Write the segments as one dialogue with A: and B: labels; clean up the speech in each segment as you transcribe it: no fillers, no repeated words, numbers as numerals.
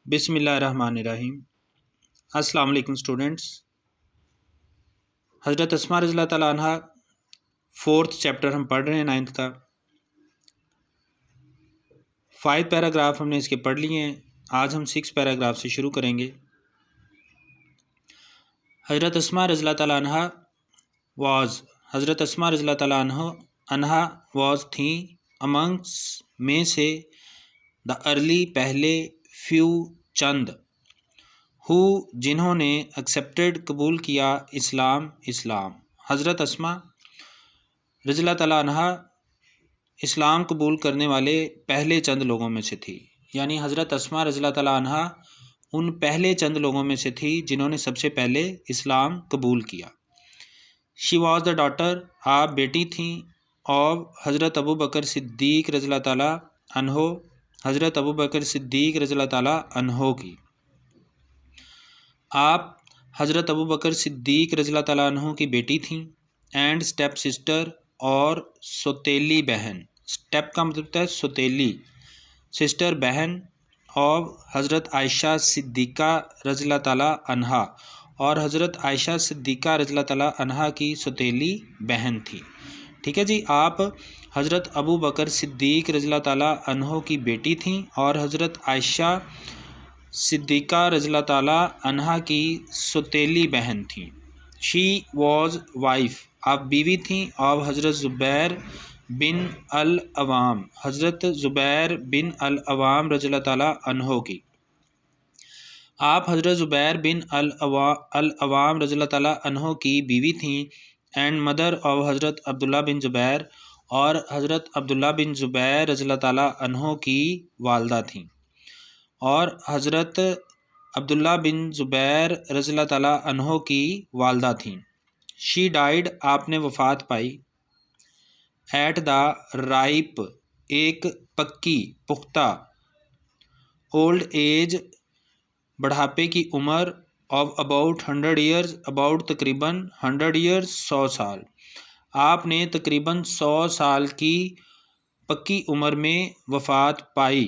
A: बिस्मिल्लाहिर्रहमानिर्रहीम। अस्सलाम वालेकुम स्टूडेंट्स। हज़रत अस्मा रज़ियल्लाहु तआला अन्हा 4th चैप्टर हम पढ़ रहे हैं 9th का। 5 पैराग्राफ हमने इसके पढ़ लिए हैं। आज हम 6 पैराग्राफ से शुरू करेंगे। हज़रत अस्मा रज़ियल्लाहु तआला अन्हा हज़रत अस्मा रज़ियल्लाहु तआला अन्हा वाज थी अमंग्स में से द अर्ली पहले फ्यू चंद हु जिन्होंने एक्सेप्टेड कबूल किया इस्लाम। हज़रत अस्मा रज़ियल्लाहु तआला अन्हा इस्लाम कबूल करने वाले पहले चंद लोगों में से थी। यानी हज़रत अस्मा रज़ियल्लाहु तआला अन्हा उन पहले चंद लोगों में से थी जिन्होंने सबसे पहले इस्लाम कबूल किया। शी वॉज द डॉटर, आप बेटी थी ऑफ हज़रत अबू बकर सिद्दीक़ रज़ियल्लाहु तआला अन्हो, हज़रत अबू बकर सिद्दीक़ रज़ियल्लाहु तआला अन्हो की। आप हज़रत अबू बकर सिद्दीक़ रज़ियल्लाहु तआला अन्हो की बेटी थीं। एंड स्टेप सिस्टर और सौतेली बहन। स्टेप का मतलब होता है सौतेली, सिस्टर बहन ऑफ हज़रत आयशा सिद्दीक़ा रज़ियल्लाहु तआला अन्हा, और हज़रत आयशा सिद्दीक़ा रज़ियल्लाहु तआला अन्हा की सौतेली बहन थी। ठीक है जी। आप हज़रत अबू बकर सिद्दीक़ रज़ियल्लाहु तआला अन्हो की बेटी थीं और हज़रत आयशा सिद्दीक़ा रज़ियल्लाहु तआला अन्हा की सौतेली बहन थीं। शी वॉज वाइफ, आप बीवी थीं ऑफ हज़रत ज़ुबैर बिन अल अवाम, हज़रत ज़ुबैर बिन अल अवाम रज़ियल्लाहु तआला अन्हो की। आप हज़रत ज़ुबैर बिन अल अवाम रज़ियल्लाहु तआला अन्हो की बीवी थीं। एंड मदर ऑफ हज़रत अब्दुल्ला बिन ज़ुबैर, और हज़रत अब्दुल्ला बिन ज़ुबैर रज़ियल्लाहु तआला अन्हो की वालदा थीं, और हज़रत अब्दुल्ला बिन ज़ुबैर रज़ियल्लाहु तआला अन्हो की वालदा थीं। शी डाइड, आपने वफ़ात पाई। एट द राइप, एक पक्की पुख्ता, ओल्ड एज, बढ़ापे की उम्र, ऑफ अबाउट 100 ईयर्स, अबाउट तकरीबन 100 ईयर्स, 100 साल। आपने तकरीबन 100 साल की पक्की उम्र में वफ़ात पाई।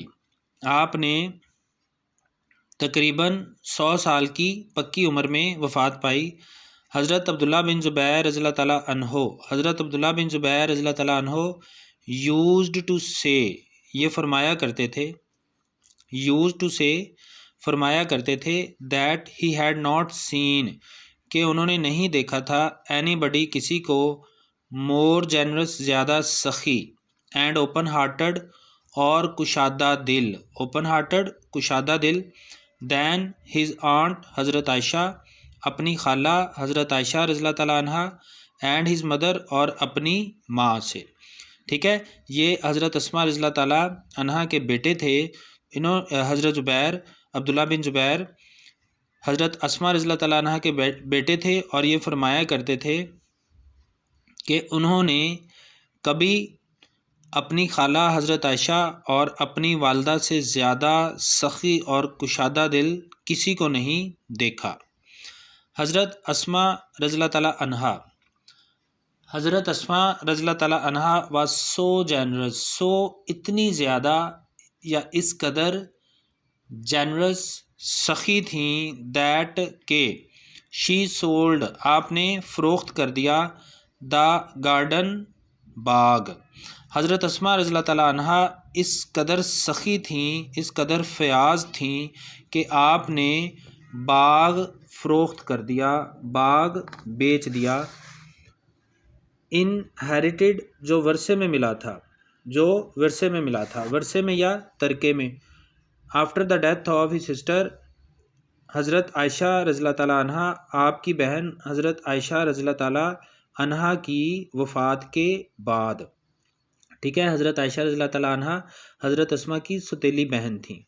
A: आपने तकरीबन 100 साल की पक्की उम्र में वफ़ात पाई। हज़रत अब्दुल्ला बिन ज़ुबैर रज़ियल्लाहु तआला अन्हो, हज़रत अब्दुल्ला बिन ज़ुबैर रज़ियल्लाहु तआला अन्हो यूज्ड टू से, ये फरमाया करते थे, यूज्ड टू से फरमाया करते थे, that he had not seen, कि उन्होंने नहीं देखा था, एनीबडी किसी को, मोर जेनरस, ज़्यादा सखी, एंड ओपन हार्टेड, और कुशादा दिल, ओपन हार्टेड कुशादा दिल, दैन हिज आंट हज़रत आयशा, अपनी खाला हज़रत आयशा रज़ियल्लाहु तआला अन्हा, एंड हिज मदर, और अपनी माँ से। ठीक है। ये हज़रत अस्मा रज़ियल्लाहु तआला अन्हा के बेटे थे। हज़रत ज़ुबैर, अब्दुल्ला बिन ज़ुबैर हज़रत अस्मा रज़ियल्लाहु तआला अन्हा के बेटे थे, और ये फरमाया करते थे कि उन्होंने कभी अपनी खाला हज़रत आयशा और अपनी वालदा से ज़्यादा सखी और कुशादा दिल किसी को नहीं देखा। हज़रत अस्मा रज़ियल्लाहु तआला अन्हा, हज़रत अस्मा रज़ियल्लाहु तआला अन्हा वाज सो जेनरस, सो इतनी ज़्यादा या इस कदर जेनरस सखी थी, दैट के शी सोल्ड, आपने फ़रोख्त कर दिया, द गार्डन, बाग। हज़रत अस्मा रज़ियल्लाहु तआला अन्हा इस कदर सखी थी, इस कदर फ़याज़ थी कि आपने बाग फ़रोख्त कर दिया, बाग बेच दिया। इनहेरिटेड, जो वर्से में मिला था, जो वर्से में मिला था, वर्से में या तरके में। After the death of his sister, हज़रत आयशा रज़ियल्लाहु तआला अन्हा, आपकी बहन हज़रत आयशा रज़ियल्लाहु तआला अन्हा की वफ़ात के बाद। ठीक है। हज़रत आयशा रज़ियल्लाहु तआला अन्हा हज़रत अस्मा की सौतेली बहन थी।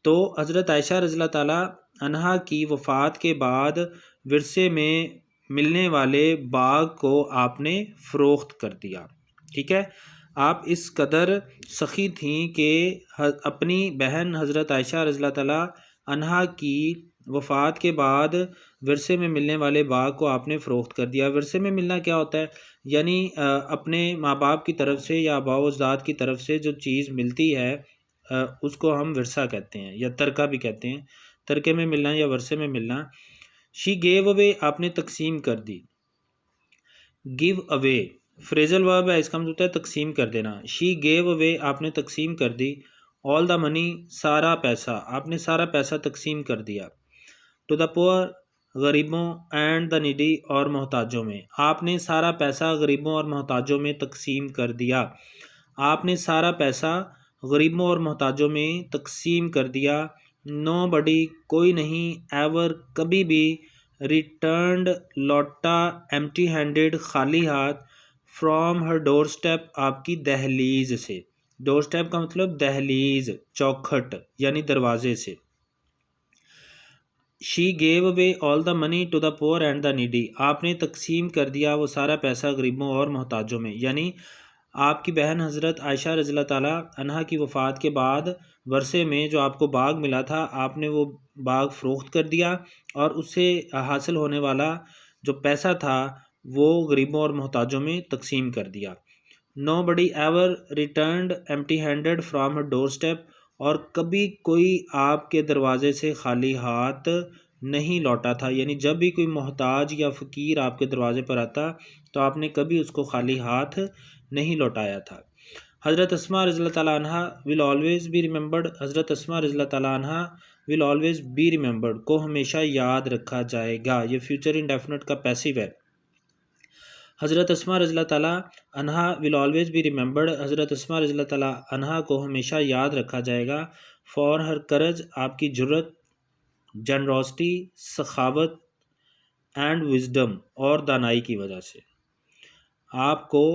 A: तो हज़रत आयशा रज़ियल्लाहु तआला अन्हा की वफ़ात के बाद विरसे में मिलने वाले बाग को आपने फ़रोख्त कर दिया। ठीक है। आप इस कदर सखी थी कि अपनी बहन हज़रत आयशा रज़ियल्लाहु तआला अन्हा की वफ़ात के बाद विरसे में मिलने वाले बाग को आपने फ़रोख्त कर दिया। विरसे में मिलना क्या होता है? यानी अपने माँ बाप की तरफ से या आबा व अजदाद की तरफ से जो चीज़ मिलती है उसको हम विरसा कहते हैं या तरका भी कहते हैं। तरके में मिलना या वर्से में मिलना। शी गेव अवे आपने तकसीम कर दी। गिव अवे फ्रेजल वर्ब है, इसका मतलब होता है तकसीम कर देना। शी गेव अवे आपने तकसीम कर दी। ऑल द मनी सारा पैसा, आपने सारा पैसा तकसीम कर दिया। टू द पुअर गरीबों एंड द नीडी और मोहताजों में, आपने सारा पैसा गरीबों और मोहताजों में तकसीम कर दिया। आपने सारा पैसा गरीबों और मोहताजों में तकसीम कर दिया। नो बडी कोई नहीं, एवर कभी भी, रिटर्नड लौटा, एम्प्टी हैंडेड खाली हाथ, फ्रॉम हर डोर स्टेप आपकी दहलीज से। डोर स्टेप का मतलब दहलीज, चौखट यानी दरवाजे से। She gave away all the money to the poor and the needy, आपने तकसीम कर दिया वो सारा पैसा गरीबों और मोहताजों में। यानी आपकी बहन हज़रत आयशा रज़ियल्लाहु ताला अन्हा की वफ़ात के बाद वर्षे में जो आपको बाग मिला था, आपने वो बाग फ़रोख्त कर दिया और उससे हासिल होने वाला जो पैसा था वो गरीबों और मोहताजों में तकसीम कर दिया। Nobody ever returned empty handed from her doorstep, और कभी कोई आपके दरवाज़े से खाली हाथ नहीं लौटा था। यानी जब भी कोई मोहताज या फ़कीर आपके दरवाज़े पर आता तो आपने कभी उसको खाली हाथ नहीं लौटाया था। हज़रत अस्मा रज़ियल्लाहु ताला अन्हा विल ऑलवेज़ बी रिमेंबर्ड, हज़रत अस्मा रज़ियल्लाहु ताला अन्हा विल ऑलवेज़ बी रिमेंबर्ड को हमेशा याद रखा जाएगा। ये फ्यूचर इंडेफिनिट का पैसिव है। हज़रत अस्मा रज़ियल्लाहु ताला अन्हा विल ऑलवेज़ बी रिमेंबर्ड, हज़रत अस्मा रज़ियल्लाहु ताला अन्हा को हमेशा याद रखा जाएगा। फॉर हर करज आपकी जुर्रत, जनरॉसिटी सखावत एंड विजडम और दानाई की वजह से। आपको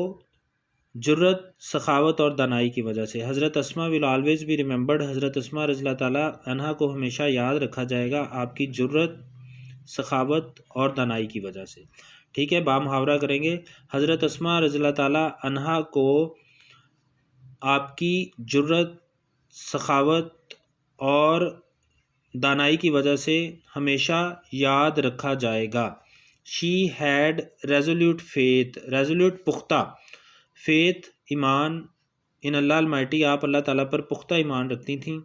A: जुर्रत सखावत और दानाई की वजह से। हज़रत अस्मा विल ऑलवेज़ बी रिमेंबर्ड, हज़रत अस्मा रज़ियल्लाहु ताला अन्हा को हमेशा याद रखा जाएगा आपकी जुर्रत सखावत और दानाई की वजह से। ठीक है, बामुहावरा करेंगे। हज़रत अस्मा रज़ियल्लाहु ताला अन्हा को आपकी जुर्रत सखावत और दानाई की वजह से हमेशा याद रखा जाएगा। She had resolute faith, resolute पुख्ता, फेथ ईमान, इन अल्लाह अलमाइटी आप अल्लाह ताला पर पुख्ता ईमान रखती थीं।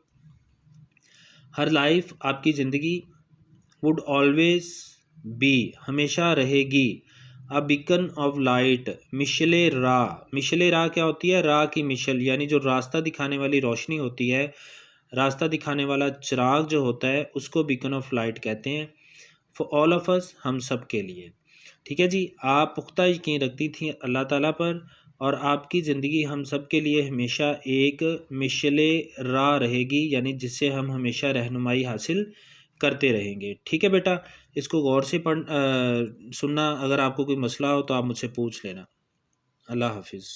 A: हर लाइफ आपकी ज़िंदगी, वुड ऑलवेज़ बी हमेशा रहेगी, अ बीकन ऑफ लाइट मिशले राह, मिशले राह क्या होती है? राह की मिशल, यानी जो रास्ता दिखाने वाली रोशनी होती है, रास्ता दिखाने वाला चिराग जो होता है उसको बीकन ऑफ लाइट कहते हैं। फॉर ऑल ऑफ अस हम सब के लिए। ठीक है जी, आप पुख्ता यकीन रखती थी अल्लाह ताला पर और आपकी ज़िंदगी हम सब के लिए हमेशा एक मिशले राह रहेगी, यानी जिससे हम हमेशा रहनुमाई हासिल करते रहेंगे। ठीक है बेटा, इसको गौर से सुनना। अगर आपको कोई मसला हो तो आप मुझसे पूछ लेना। अल्लाह हाफिज़।